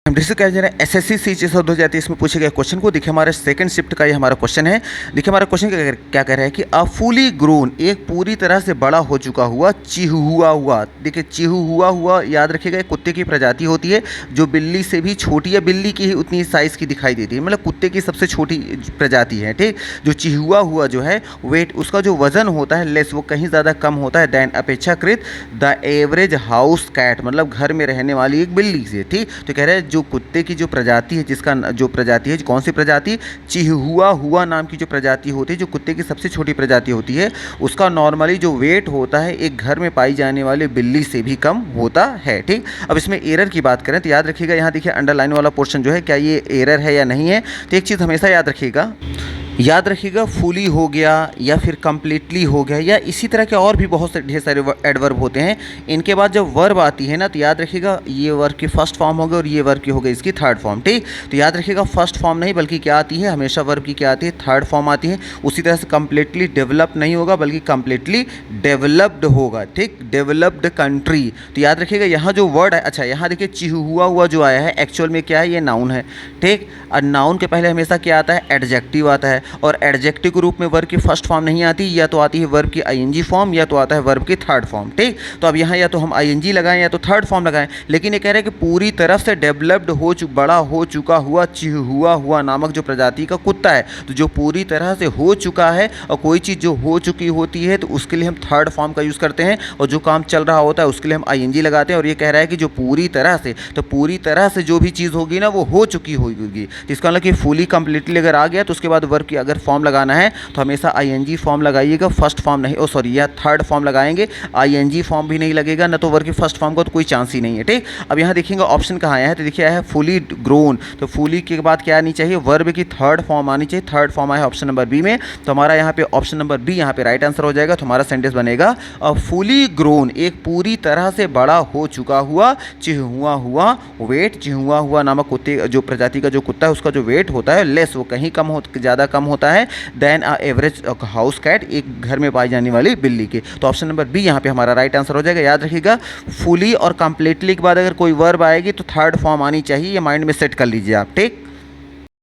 SSC CGS 2023 में पूछे गए क्वेश्चन को देखिए, हमारे सेकंड शिफ्ट का ये हमारा क्वेश्चन है। देखिए हमारा क्वेश्चन क्या कह रहा है कि अ फुली ग्रोन, एक पूरी तरह से बड़ा हो चुका हुआ चिहुआ हुआ। देखिए चिहुआ हुआ याद रखिएगा, एक कुत्ते की प्रजाति होती है जो बिल्ली से भी छोटी है, बिल्ली की ही उतनी साइज़ की दिखाई देती है, मतलब कुत्ते की सबसे छोटी प्रजाति है। ठीक, जो चिहुआ हुआ जो है वेट, उसका जो वजन होता है लेस, वो कहीं ज़्यादा कम होता है दैन अपेक्षाकृत द एवरेज हाउस कैट, मतलब घर में रहने वाली एक बिल्ली से। ठीक, तो कह रहे हैं जो कुत्ते की जो प्रजाति है, जिसका जो प्रजाति है, कौन सी प्रजाति, चिहुआ हुआ नाम की जो प्रजाति होती है, जो कुत्ते की सबसे छोटी प्रजाति होती है, उसका नॉर्मली जो वेट होता है एक घर में पाई जाने वाली बिल्ली से भी कम होता है। ठीक, अब इसमें एरर की बात करें तो याद रखिएगा, यहाँ देखिए अंडरलाइन वाला पोर्शन जो है, क्या ये एरर है या नहीं है। तो एक चीज़ हमेशा याद रखिएगा फुली हो गया या फिर कम्प्लीटली हो गया, या इसी तरह के और भी बहुत से ढेर सारे एडवर्ब होते हैं। इनके बाद जब वर्ब आती है ना, तो याद रखिएगा ये वर्ब की फर्स्ट फॉर्म हो गई और ये वर्ब की हो गई इसकी थर्ड फॉर्म। ठीक, तो याद रखिएगा फर्स्ट फॉर्म नहीं बल्कि क्या आती है, हमेशा वर्ब की क्या आती है, थर्ड फॉर्म आती है। उसी तरह से कम्प्लीटली डेवलप नहीं होगा बल्कि कम्प्लीटली डेवलप्ड होगा। ठीक, डेवलप्ड कंट्री। तो याद रखिएगा यहाँ जो वर्ड है, अच्छा यहाँ देखिए चिहुआ हुआ जो आया है एक्चुअल में क्या है, ये नाउन है। ठीक, और नाउन के पहले हमेशा क्या आता है, एडजेक्टिव आता है, और एडजेक्टिव के रूप में वर्ब की फर्स्ट फॉर्म नहीं आती, या तो आती है वर्ब की आईएनजी फॉर्म या तो आता है वर्ब की थर्ड फॉर्म। ठीक, तो अब यहाँ या तो हम आईएनजी लगाएं या तो थर्ड फॉर्म लगाएं, लेकिन ये कह रहे हैं कि पूरी तरफ से डेवलप्ड बड़ा हो चुका हुआ चिहुआ हुआ नामक जो प्रजाति का कुत्ता है, तो जो पूरी तरह से हो चुका है, और कोई चीज़ जो हो चुकी होती है तो उसके लिए हम थर्ड फॉर्म का यूज़ करते हैं, और जो काम चल रहा होता है उसके लिए हम आईएनजी लगाते हैं। और ये कह रहा है कि जो पूरी तरह से, तो पूरी तरह से जो भी चीज़ होगी ना वो हो चुकी होगी, इसका मतलब कि फुली कंप्लीटली अगर आ गया तो उसके बाद वर्ब की अगर फॉर्म लगाना है तो हमेशा आईएनजी फॉर्म लगाइएगा, फर्स्ट फॉर्म नहीं, ओ सॉरी या थर्ड फॉर्म लगाएंगे, आईएनजी फॉर्म भी नहीं लगेगा ना, तो वर्ब की फर्स्ट फॉर्म का तो कोई चांस ही नहीं है। ठीक, अब यहाँ देखिएगा ऑप्शन कहाँ आया है, तो देखिए आया है फुली ग्रोन, तो फुली के बाद क्या आनी चाहिए, वर्ब की थर्ड फॉर्म आनी चाहिए। थर्ड फॉर्म आया है ऑप्शन नंबर बी में, तो हमारा यहाँ पे ऑप्शन नंबर बी यहाँ पे राइट आंसर हो जाएगा। तो हमारा सेंटेंस बनेगा फुली ग्रोन, एक पूरी तरह से बड़ा हो चुका हुआ चिहुआ हुआ वेट, चिहुआ हुआ नामक कुत्ते जो प्रजाति का जो कुत्ता है उसका जो वेट होता है लेस, वो कहीं ज़्यादा कम होता है than a average house cat, एक घर में पाई जाने वाली बिल्ली के। तो ऑप्शन नंबर बी यहाँ पे हमारा राइट आंसर हो जाएगा। याद रखिएगा फुली और कंप्लीटली के बाद अगर कोई वर्ब आएगी तो थर्ड फॉर्म आनी चाहिए, ये माइंड में सेट कर लीजिए आप। ठीक।